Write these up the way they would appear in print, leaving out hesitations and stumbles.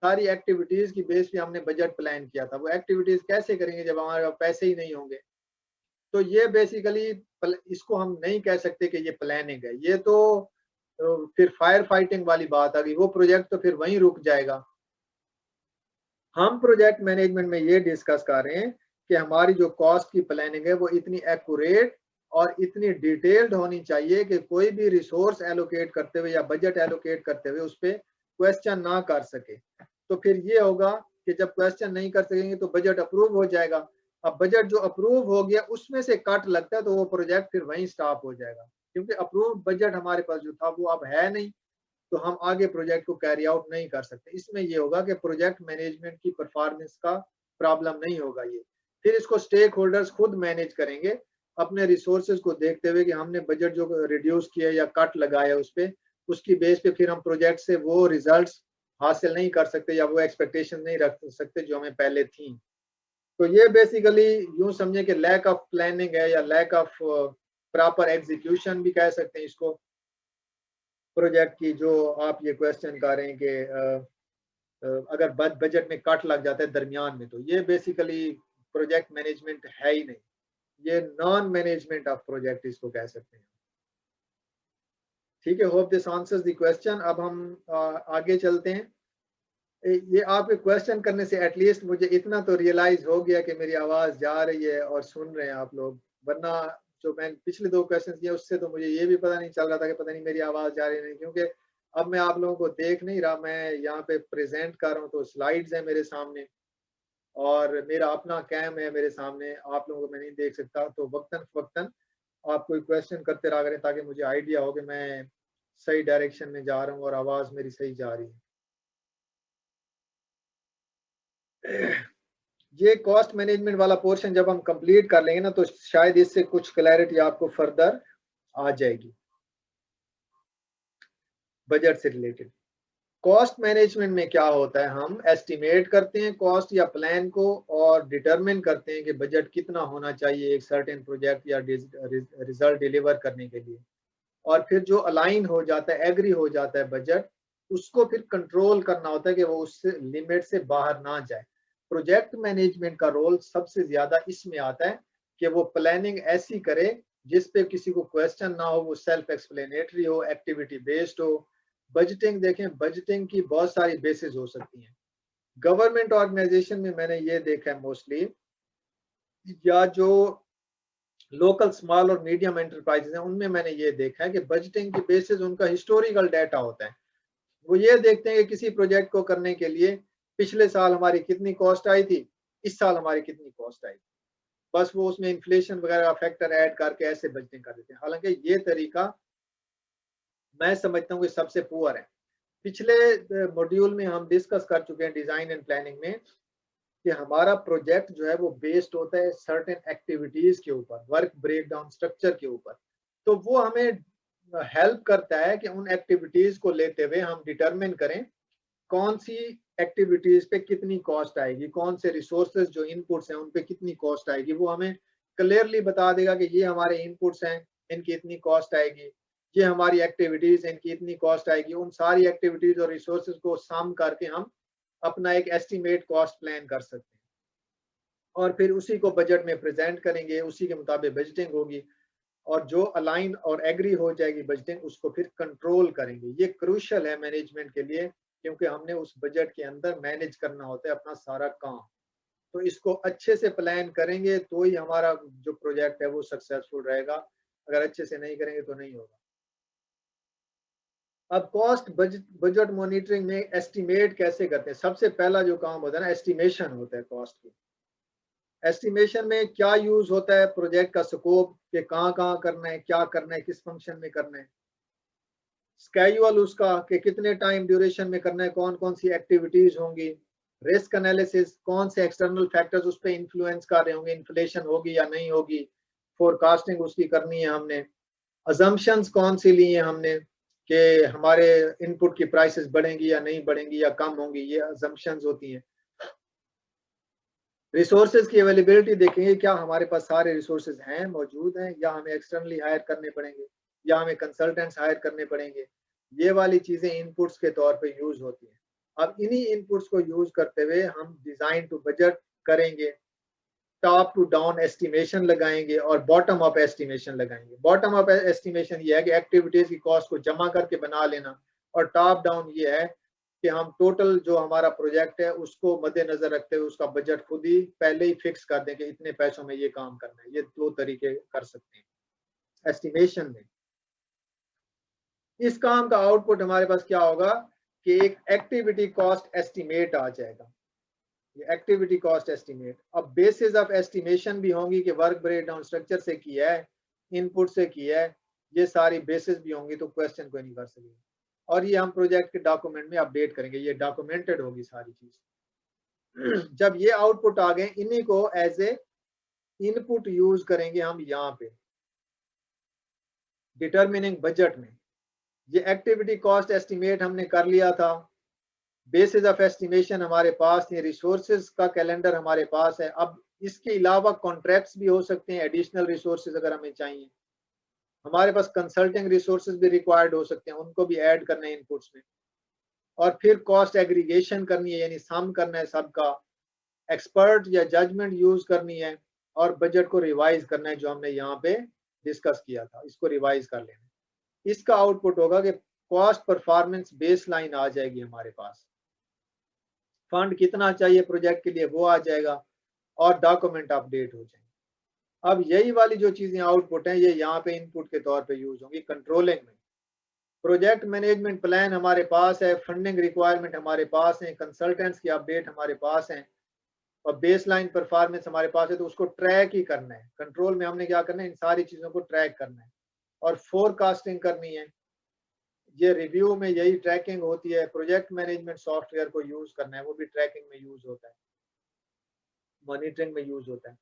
सारी एक्टिविटीज की बेस पे हमने बजट प्लान किया था, वो एक्टिविटीज कैसे करेंगे जब हमारे पास पैसे ही नहीं होंगे। तो ये बेसिकली इसको हम नहीं कह सकते कि ये प्लानिंग है, ये तो फिर फायर फाइटिंग वाली बात आ गई, वो प्रोजेक्ट तो फिर वहीं रुक जाएगा। हम प्रोजेक्ट मैनेजमेंट में ये डिस्कस कर रहे हैं कि हमारी जो कॉस्ट की प्लानिंग है वो इतनी एक्यूरेट और इतनी डिटेल्ड होनी चाहिए कि कोई भी रिसोर्स एलोकेट करते हुए या बजट एलोकेट करते हुए उस पर क्वेश्चन ना कर सके। तो फिर ये होगा कि जब क्वेश्चन नहीं कर सकेंगे तो बजट अप्रूव हो जाएगा। अब बजट जो अप्रूव हो गया उसमें से कट लगता है तो वो प्रोजेक्ट फिर वहीं स्टॉप हो जाएगा, क्योंकि अप्रूव बजट हमारे पास जो था वो अब है नहीं, तो हम आगे प्रोजेक्ट को कैरी आउट नहीं कर सकते। इसमें ये होगा कि प्रोजेक्ट मैनेजमेंट की परफॉर्मेंस का प्रॉब्लम नहीं होगा ये। फिर इसको स्टेक होल्डर्स खुद मैनेज करेंगे अपने रिसोर्सेज को देखते हुए कि हमने बजट जो रिड्यूस किया या कट लगाया उस पर, उसकी बेस पे फिर हम प्रोजेक्ट से वो रिजल्ट्स हासिल नहीं कर सकते या वो एक्सपेक्टेशन नहीं रख सकते जो हमें पहले थी। तो ये बेसिकली यूं समझे कि लैक ऑफ प्लानिंग है या लैक ऑफ प्रॉपर एग्जीक्यूशन भी कह सकते हैं इसको, प्रोजेक्ट की जो आप ये क्वेश्चन कर रहे हैं कि अगर बजट में कट लग जाता है दरमियान में, तो ये बेसिकली प्रोजेक्ट मैनेजमेंट है ही नहीं, ये नॉन मैनेजमेंट ऑफ प्रोजेक्ट इसको कह सकते हैं। ठीक है, hope this answers the question. अब हम आगे चलते हैं। ये आपके क्वेश्चन करने से एटलीस्ट मुझे इतना तो रियलाइज हो गया कि मेरी आवाज जा रही है और सुन रहे हैं आप लोग, वरना जो मैंने पिछले 2 क्वेश्चन किए उससे तो मुझे ये भी पता नहीं चल रहा था कि पता नहीं मेरी आवाज जा रही नहीं, क्योंकि अब मैं आप लोगों को देख नहीं रहा, मैं यहाँ पे प्रेजेंट कर रहा हूँ तो स्लाइड्स है मेरे सामने और मेरा अपना कैम है मेरे सामने, आप लोगों को मैं नहीं देख सकता। तो वक्तन फवक्तन आप कोई क्वेश्चन करते रहा करें ताकि मुझे आइडिया हो कि मैं सही डायरेक्शन में जा रहा हूँ और आवाज मेरी सही जा रही है। ये कॉस्ट मैनेजमेंट वाला पोर्शन जब हम कंप्लीट कर लेंगे ना तो शायद इससे कुछ क्लैरिटी आपको फर्दर आ जाएगी बजट से रिलेटेड। कॉस्ट मैनेजमेंट में क्या होता है, हम एस्टिमेट करते हैं कॉस्ट या प्लान को और डिटरमिन करते हैं कि बजट कितना होना चाहिए एक सर्टेन प्रोजेक्ट या रिजल्ट डिलीवर करने के लिए। और फिर जो अलाइन हो जाता है, एग्री हो जाता है बजट, उसको फिर कंट्रोल करना होता है कि वो उससे लिमिट से बाहर ना जाए। प्रोजेक्ट मैनेजमेंट का रोल सबसे ज्यादा इसमें आता है कि वो प्लानिंग ऐसी करे जिस पे किसी को क्वेश्चन ना हो, वो सेल्फ एक्सप्लेनेटरी हो, एक्टिविटी बेस्ड हो। बजटिंग देखें, बजटिंग की बहुत सारी बेसिस हो सकती हैं। गवर्नमेंट ऑर्गेनाइजेशन में मैंने ये देखा है मोस्टली, या जो लोकल स्मॉल और मीडियम एंटरप्राइजेज हैं उनमें मैंने ये देखा है कि बजटिंग की बेसिस उनका हिस्टोरिकल डाटा होता है। वो ये देखते हैं कि किसी प्रोजेक्ट को करने के लिए पिछले साल हमारी कितनी कॉस्ट आई थी, इस साल हमारी कितनी कॉस्ट आई, बस वो उसमें इन्फ्लेशन वगैरह का फैक्टर ऐड करके ऐसे बजटिंग कर देते हैं। हालांकि ये तरीका मैं समझता हूँ कि सबसे पुअर है। पिछले मॉड्यूल में हम डिस्कस कर चुके हैं डिजाइन एंड प्लानिंग में कि हमारा प्रोजेक्ट जो है वो बेस्ड होता है सर्टेन एक्टिविटीज के ऊपर, वर्क ब्रेकडाउन स्ट्रक्चर के ऊपर। तो वो हमें हेल्प करता है कि उन एक्टिविटीज को लेते हुए हम डिटरमिन करें कौन सी एक्टिविटीज पे कितनी कॉस्ट आएगी, कौन से रिसोर्सेज जो इनपुट्स हैं उन पे कितनी कॉस्ट आएगी। वो हमें क्लियरली बता देगा कि ये हमारे इनपुट्स हैं, इनकी इतनी कॉस्ट आएगी, ये हमारी एक्टिविटीज, इनकी इतनी कॉस्ट आएगी। उन सारी एक्टिविटीज और रिसोर्सेज को सम करके हम अपना एक एस्टिमेट कॉस्ट प्लान कर सकते हैं और फिर उसी को बजट में प्रेजेंट करेंगे, उसी के मुताबिक बजटिंग होगी और जो अलाइन और एग्री हो जाएगी बजटिंग उसको फिर कंट्रोल करेंगे। ये क्रूशियल है मैनेजमेंट के लिए, क्योंकि हमने उस बजट के अंदर मैनेज करना होता है अपना सारा काम। तो इसको अच्छे से प्लान करेंगे तो ही हमारा जो प्रोजेक्ट है वो सक्सेसफुल रहेगा, अगर अच्छे से नहीं करेंगे तो नहीं होगा। अब कॉस्ट बजट मॉनिटरिंग में एस्टिमेट कैसे करते हैं। सबसे पहला जो काम होता है ना, एस्टिमेशन होता है कॉस्ट की। एस्टिमेशन में क्या यूज होता है, प्रोजेक्ट का स्कोप के कहाँ करना है, क्या करना है, किस फंक्शन में करना है, स्केड्यूल उसका कि कितने टाइम ड्यूरेशन में करना है, कौन कौन सी एक्टिविटीज होंगी, रिस्क एनालिसिस, कौन से एक्सटर्नल फैक्टर्स उस पर इंफ्लुएंस कर रहे होंगे, इन्फ्लेशन होगी या नहीं होगी, फोरकास्टिंग उसकी करनी है हमने, अजम्पशंस कौन सी ली है हमने कि हमारे इनपुट की प्राइसेस बढ़ेंगी या नहीं बढ़ेंगी या कम होंगी, ये अजम्पशंस होती हैं। रिसोर्सेज की अवेलेबिलिटी देखेंगे, क्या हमारे पास सारे रिसोर्सेज हैं, मौजूद हैं, या हमें एक्सटर्नली हायर करने पड़ेंगे या हमें कंसल्टेंट्स हायर करने पड़ेंगे। ये वाली चीजें इनपुट्स के तौर पे यूज होती हैं। अब इन्हीं इनपुट्स को यूज करते हुए हम डिजाइन टू बजट करेंगे, टॉप टू डाउन एस्टिमेशन लगाएंगे और बॉटम अप एस्टिमेशन लगाएंगे। बॉटम अप एस्टिमेशन ये है कि एक्टिविटीज की कॉस्ट को जमा करके बना लेना, और टॉप डाउन ये है कि हम टोटल जो हमारा प्रोजेक्ट है उसको मद्देनजर रखते हुए उसका बजट खुद ही पहले ही फिक्स कर दें कि इतने पैसों में ये काम करना है। ये दो तरीके कर सकते हैं एस्टिमेशन में। इस काम का आउटपुट हमारे पास क्या होगा कि एक एक्टिविटी कॉस्ट एस्टिमेट आ जाएगा, ये एक्टिविटी कॉस्ट एस्टिमेट। अब बेसिस ऑफ एस्टिमेशन भी होंगी कि वर्क ब्रेकडाउन स्ट्रक्चर से किया है, इनपुट से किया है, ये सारी बेसिस भी होंगी, तो क्वेश्चन कोई नहीं कर सकेंगे। और ये हम प्रोजेक्ट के डॉक्यूमेंट में अपडेट करेंगे, ये डॉक्यूमेंटेड होगी सारी चीज। जब ये आउटपुट आ गए, इन्हीं को एज ए इनपुट यूज करेंगे हम यहाँ पे डिटरमिनिंग बजट में। ये एक्टिविटी कॉस्ट एस्टिमेट हमने कर लिया था, बेसिस ऑफ एस्टिमेशन हमारे पास थे, रिसोर्सेज का कैलेंडर हमारे पास है। अब इसके अलावा कॉन्ट्रैक्ट्स भी हो सकते हैं, एडिशनल रिसोर्सेज अगर हमें चाहिए, हमारे पास कंसल्टिंग रिसोर्सेज भी रिक्वायर्ड हो सकते हैं, उनको भी ऐड करना है इनपुट्स में। और फिर कॉस्ट एग्रीगेशन करनी है, यानी सम करना है सबका, एक्सपर्ट या जजमेंट यूज करनी है, और बजट को रिवाइज करना है, जो हमने यहाँ पे डिस्कस किया था, इसको रिवाइज कर लेना। इसका आउटपुट होगा कि कॉस्ट परफॉर्मेंस बेसलाइन आ जाएगी हमारे पास, फंड कितना चाहिए प्रोजेक्ट के लिए वो आ जाएगा, और डॉक्यूमेंट अपडेट हो जाएंगे। अब यही वाली जो चीजें आउटपुट हैं ये यहाँ पे इनपुट के तौर पे यूज होंगी कंट्रोलिंग में। प्रोजेक्ट मैनेजमेंट प्लान हमारे पास है, फंडिंग रिक्वायरमेंट हमारे पास है, कंसल्टेंट्स की अपडेट हमारे पास है, और बेसलाइन परफॉर्मेंस हमारे पास है, तो उसको ट्रैक ही करना है। कंट्रोल में हमने क्या करना है, इन सारी चीजों को ट्रैक करना है और फोरकास्टिंग करनी है। ये रिव्यू में यही ट्रैकिंग होती है। प्रोजेक्ट मैनेजमेंट सॉफ्टवेयर को यूज करना है, वो भी ट्रैकिंग में यूज होता है, मॉनिटरिंग में यूज होता है।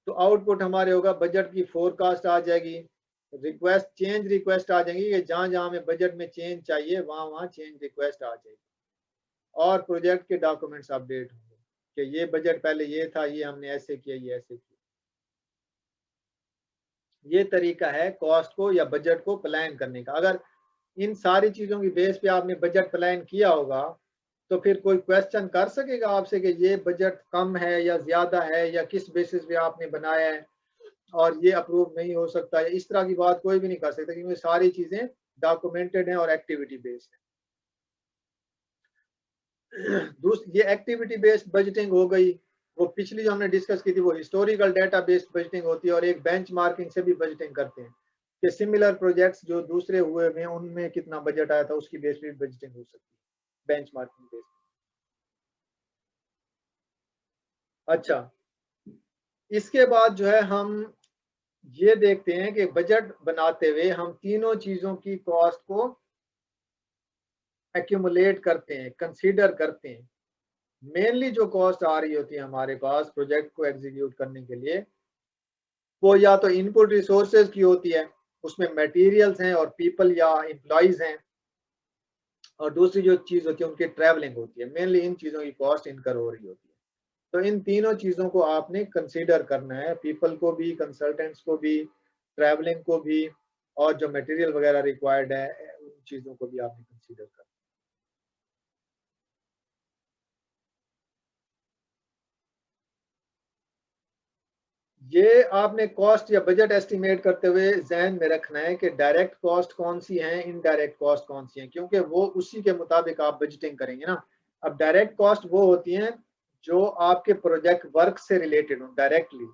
तो आउटपुट हमारे होगा बजट की फोरकास्ट आ जाएगी, रिक्वेस्ट चेंज रिक्वेस्ट आ जाएंगी कि जहां जहां हमें बजट में चेंज चाहिए वहां वहां चेंज रिक्वेस्ट आ जाएगी, और प्रोजेक्ट के डॉक्यूमेंट्स अपडेट होंगे कि ये बजट पहले ये था, ये हमने ऐसे किया, ये ऐसे किया। ये तरीका है कॉस्ट को या बजट को प्लान करने का। अगर इन सारी चीजों की बेस पे आपने बजट प्लान किया होगा तो फिर कोई क्वेश्चन कर सकेगा आपसे कि ये बजट कम है या ज्यादा है, या किस बेसिस पे आपने बनाया है और ये अप्रूव नहीं हो सकता, या इस तरह की बात कोई भी नहीं कर सकता, क्योंकि सारी चीजें डॉक्यूमेंटेड हैं और एक्टिविटी बेस्ड है। ये एक्टिविटी बेस्ड बजटिंग हो गई। वो पिछली जो हमने डिस्कस की थी वो हिस्टोरिकल डाटा बेस्ड बजटिंग होती है, और एक बेंचमार्किंग से भी बजटिंग करते हैं कि सिमिलर प्रोजेक्ट्स जो दूसरे हुए हैं उनमें कितना बजट आया था, उसकी बेस पे बजटिंग हो सकती है बेंचमार्किंग बेस्ड। अच्छा, इसके बाद जो है हम ये देखते हैं कि बजट बनाते हुए हम तीनों चीजों की कॉस्ट को एक्यूमुलेट करते हैं, कंसीडर करते हैं। मेनली जो कॉस्ट आ रही होती है हमारे पास प्रोजेक्ट को एग्जीक्यूट करने के लिए, वो या तो इनपुट रिसोर्सेज की होती है, उसमें मटेरियल्स हैं और पीपल या एम्प्लॉइज हैं, और दूसरी जो चीज होती है उनकी ट्रैवलिंग होती है। मेनली इन चीजों की कॉस्ट इनकर हो रही होती है। तो इन तीनों चीजों को आपने कंसीडर करना है, पीपल को भी, कंसल्टेंट्स को भी, ट्रैवलिंग को भी, और जो मटेरियल वगैरह रिक्वायर्ड है उन चीजों को भी आपने कंसीडर करना है। ये आपने कॉस्ट या बजट एस्टिमेट करते हुए जहन में रखना है कि डायरेक्ट कॉस्ट कौन सी है, इनडायरेक्ट कॉस्ट कौन सी है, क्योंकि वो उसी के मुताबिक आप बजटिंग करेंगे ना। अब डायरेक्ट कॉस्ट वो होती हैं जो आपके प्रोजेक्ट वर्क से रिलेटेड हो डायरेक्टली,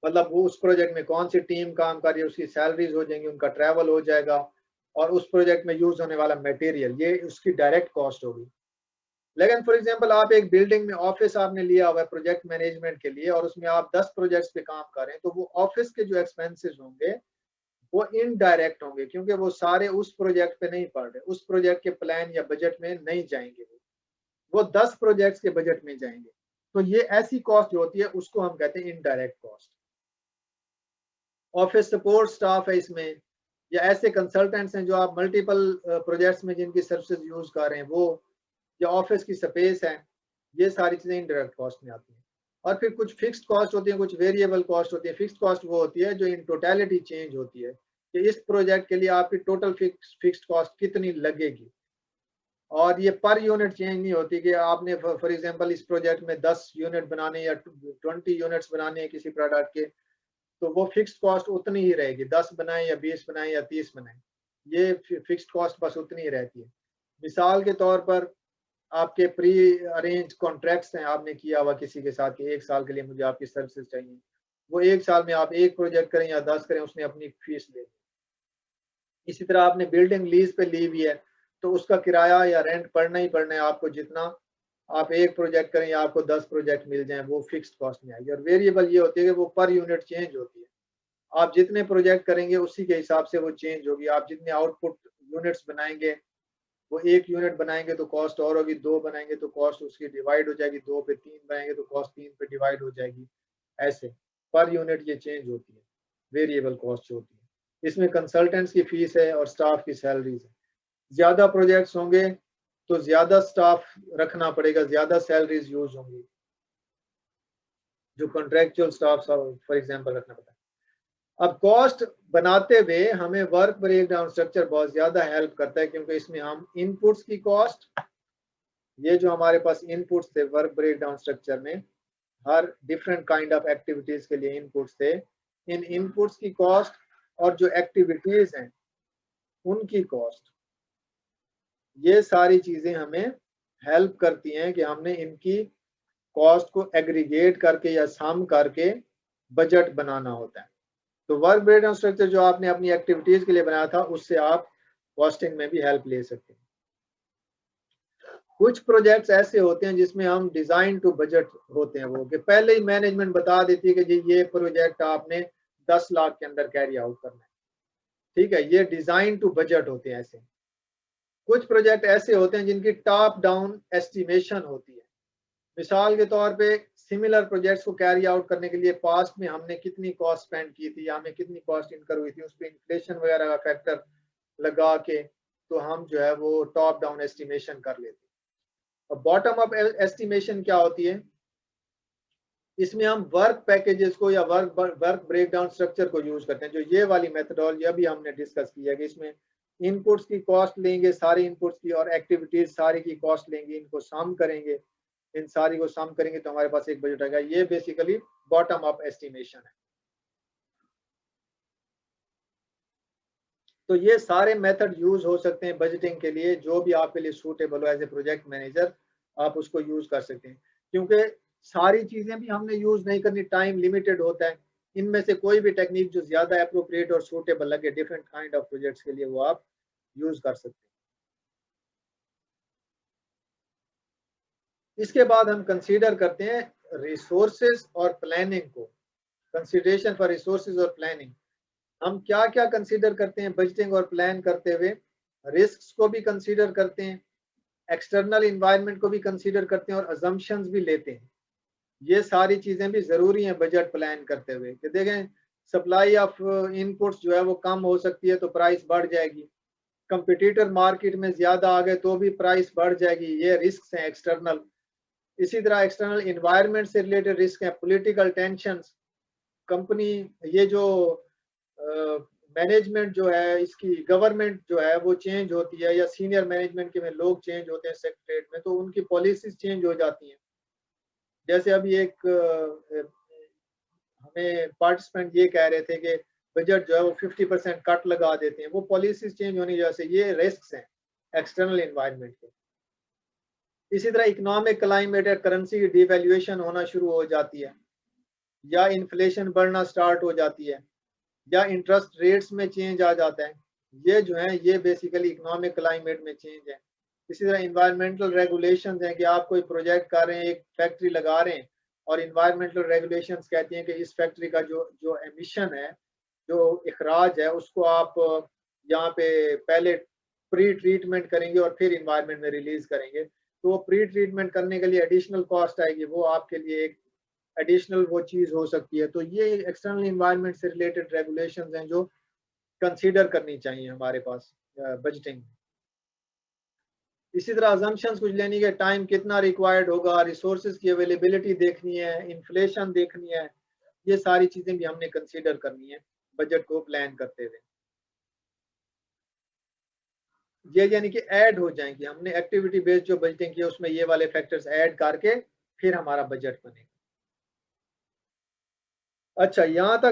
मतलब वो उस प्रोजेक्ट में कौन सी टीम काम कर रही है, उसकी सैलरीज हो जाएंगी, उनका ट्रैवल हो जाएगा, और उस प्रोजेक्ट में यूज होने वाला मटेरियल, ये उसकी डायरेक्ट कॉस्ट होगी। लेकिन फॉर एग्जांपल आप एक बिल्डिंग में ऑफिस आपने लिया हुआ है प्रोजेक्ट मैनेजमेंट के लिए, और उसमें आप 10 प्रोजेक्ट्स पे काम कर रहे हैं, तो वो ऑफिस के जो एक्सपेंसेस होंगे वो इनडायरेक्ट होंगे, क्योंकि वो सारे उस प्रोजेक्ट पे नहीं पड़ रहे, उस प्रोजेक्ट के प्लान या बजट में नहीं जाएंगे, वो 10 प्रोजेक्ट्स के बजट में जाएंगे। तो ये ऐसी कॉस्ट जो होती है उसको हम कहते हैं indirect cost. Office support staff है इसमें, या ऐसे कंसल्टेंट्स हैं जो आप मल्टीपल प्रोजेक्ट्स में जिनकी सर्विसेज यूज कर रहे हैं वो, या ऑफिस की स्पेस है, ये सारी चीजें इनडायरेक्ट कॉस्ट में आती हैं। और फिर कुछ फिक्स्ड कॉस्ट होती है, कुछ वेरिएबल कॉस्ट होती है। फिक्स्ड कॉस्ट वो होती है जो इन टोटलिटी चेंज होती है कि इस प्रोजेक्ट के लिए आपकी टोटल फिक्स्ड कॉस्ट कितनी लगेगी। और ये पर यूनिट चेंज नहीं होती कि आपने फॉर एग्जांपल इस प्रोजेक्ट में 10 यूनिट बनाने या 20 यूनिट्स बनाने हैं किसी प्रोडक्ट के, तो वो फिक्स्ड कॉस्ट उतनी ही रहेगी, 10 बनाए या 20 बनाए या 30 बनाए, ये फिक्स्ड कॉस्ट बस उतनी ही रहती है। मिसाल के तौर पर आपके प्री अरेंज कॉन्ट्रैक्ट्स हैं, आपने किया हुआ किसी के साथ कि 1 साल के लिए मुझे आपकी सर्विसेज चाहिए, वो 1 साल में आप 1 प्रोजेक्ट करें या 10 करें, उसने अपनी फीस ले ली। इसी तरह आपने बिल्डिंग लीज पे ली हुई है, तो उसका किराया या रेंट पड़ना ही पड़ना है आपको, जितना आप 1 प्रोजेक्ट करें या आपको 10 प्रोजेक्ट मिल जाएं, वो फिक्स्ड कॉस्ट में आएगी। और वेरिएबल ये होती है कि वो पर यूनिट चेंज होती है, आप जितने प्रोजेक्ट करेंगे उसी के हिसाब से वो चेंज होगी। आप जितने आउटपुट यूनिट्स बनाएंगे, वो 1 यूनिट बनाएंगे तो कॉस्ट और होगी, 2 बनाएंगे तो कॉस्ट उसकी डिवाइड हो जाएगी, 2 पे 3 बनाएंगे तो कॉस्ट 3 पे डिवाइड हो जाएगी। ऐसे पर यूनिट ये चेंज होती है, वेरिएबल कॉस्ट होती है। इसमें कंसल्टेंट्स की फीस है और स्टाफ की सैलरीज है। ज्यादा प्रोजेक्ट्स होंगे तो ज्यादा स्टाफ रखना पड़ेगा, ज्यादा सैलरीज यूज होंगी, जो कॉन्ट्रेक्चुअल स्टाफ फॉर एग्जांपल रखना पड़ता है। अब कॉस्ट बनाते हुए हमें वर्क ब्रेक डाउन स्ट्रक्चर बहुत ज्यादा हेल्प करता है, क्योंकि इसमें हम इनपुट्स की कॉस्ट, ये जो हमारे पास इनपुट्स थे वर्क ब्रेक डाउन स्ट्रक्चर में, हर डिफरेंट काइंड ऑफ एक्टिविटीज के लिए इनपुट्स थे, इन इनपुट्स की कॉस्ट और जो एक्टिविटीज हैं उनकी कॉस्ट, ये सारी चीजें हमें हेल्प करती हैं कि हमने इनकी कॉस्ट को एग्रीगेट करके या सम करके बजट बनाना होता है। तो वर्क ब्रेकडाउन स्ट्रक्चर जो आपने अपनी एक्टिविटीज के लिए बनाया था, उससे आप कॉस्टिंग में भी हेल्प ले सकते हैं। कुछ प्रोजेक्ट्स ऐसे होते हैं जिसमें हम डिजाइन टू बजट होते हैं, वो कि पहले ही मैनेजमेंट बता देती है कि जी ये प्रोजेक्ट आपने 10 लाख के अंदर कैरी आउट करना है, ठीक है, ये डिजाइन टू बजट होते हैं ऐसे। कुछ प्रोजेक्ट ऐसे होते हैं जिनकी टॉप डाउन एस्टिमेशन होती है। मिसाल के तौर पे सिमिलर प्रोजेक्ट्स को कैरी आउट करने के लिए पास्ट में हमने कितनी कॉस्ट स्पेंड की थी, हमें कितनी कॉस्ट इनकर हुई थी, उस पर इन्फ्लेशन वगैरह का फैक्टर लगा के तो हम जो है वो टॉप डाउन एस्टिमेशन कर लेते हैं। और बॉटम अप एस्टिमेशन क्या होती है, इसमें हम वर्क पैकेजेस को या वर्क ब्रेकडाउन स्ट्रक्चर को यूज करते हैं। जो ये वाली मेथडोलॉजी अभी हमने डिस्कस की है कि इसमें इनपुट्स की कॉस्ट लेंगे, सारी इनपुट्स की, और एक्टिविटीज सारी की कॉस्ट लेंगे, इनको सम करेंगे, इन सारी को सम करेंगे तो हमारे पास एक बजट आएगा। ये बेसिकली बॉटम अप एस्टिमेशन है। तो ये सारे मेथड यूज हो सकते हैं बजटिंग के लिए, जो भी आपके लिए सूटेबल हो एज ए प्रोजेक्ट मैनेजर आप उसको यूज कर सकते हैं, क्योंकि सारी चीजें भी हमने यूज नहीं करनी, टाइम लिमिटेड होता है। इनमें से कोई भी टेक्निक जो ज्यादा अप्रोप्रिएट और सूटेबल लगे डिफरेंट काइंड ऑफ प्रोजेक्ट्स के लिए, वो आप यूज कर सकते हैं। इसके बाद हम कंसीडर करते हैं रिसोर्सेज और प्लानिंग को। कंसिडरेशन फॉर रिसोर्सेज और प्लानिंग, हम क्या क्या कंसीडर करते हैं बजटिंग और प्लान करते हुए। रिस्क्स को भी कंसीडर करते हैं, एक्सटर्नल इन्वायरमेंट को भी कंसीडर करते हैं, और अजम्पशंस भी लेते हैं। ये सारी चीजें भी जरूरी हैं बजट प्लान करते हुए कि देखें सप्लाई ऑफ इनपुट्स जो है वो कम हो सकती है तो प्राइस बढ़ जाएगी, कंपटीटर मार्केट में ज्यादा आ गए तो भी प्राइस बढ़ जाएगी, ये रिस्क हैं एक्सटर्नल। इसी तरह एक्सटर्नल इन्वायरमेंट से रिलेटेड रिस्क हैं, पॉलिटिकल टेंशंस, कंपनी, ये जो मैनेजमेंट जो है इसकी, गवर्नमेंट जो है वो चेंज होती है, या सीनियर मैनेजमेंट के में लोग चेंज होते हैं सेक्रेटरीट में, तो उनकी पॉलिसीज चेंज हो जाती हैं। जैसे अभी एक हमें पार्टिसिपेंट ये कह रहे थे कि बजट जो है वो 50% कट लगा देते हैं, वो पॉलिसीज चेंज होने की वजह से, ये रिस्क हैं एक्सटर्नल इन्वायरमेंट के। इसी तरह इकोनॉमिक क्लाइमेट या करेंसी की डिवैल्यूएशन होना शुरू हो जाती है, या इन्फ्लेशन बढ़ना स्टार्ट हो जाती है, या इंटरेस्ट रेट्स में चेंज आ जाता है। ये जो है ये बेसिकली इकोनॉमिक क्लाइमेट में चेंज है। इसी तरह इन्वायरमेंटल रेगुलेशंस हैं कि आप कोई प्रोजेक्ट कर रहे हैं, एक फैक्ट्री लगा रहे हैं, और इन्वायरमेंटल रेगुलेशंस कहती हैं कि इस फैक्ट्री का जो जो एमिशन है, जो इखराज है, उसको आप यहाँ पे पहले प्री ट्रीटमेंट करेंगे और फिर इन्वायरमेंट में रिलीज करेंगे। तो वो प्री ट्रीटमेंट करने के लिए एडिशनल कॉस्ट आएगी, वो आपके लिए एक एडिशनल वो चीज हो सकती है। तो ये एक्सटर्नल इन्वायरमेंट से रिलेटेड रेगुलेशंस हैं जो कंसीडर करनी चाहिए हमारे पास बजटिंग। इसी तरह अजम्पशंस कुछ लेनी है, टाइम कितना रिक्वायर्ड होगा, रिसोर्सेज की अवेलेबिलिटी देखनी है, इन्फ्लेशन देखनी है, ये सारी चीजें भी हमने कंसीडर करनी है बजट को प्लान करते हुए। ये यानी कि ऐड हो जाएंगे, हमने एक्टिविटी बेस्ड जो बजटिंग की उसमें ये वाले फैक्टर्स ऐड करके फिर हमारा बजट बनेगा। अच्छा, यहाँ तक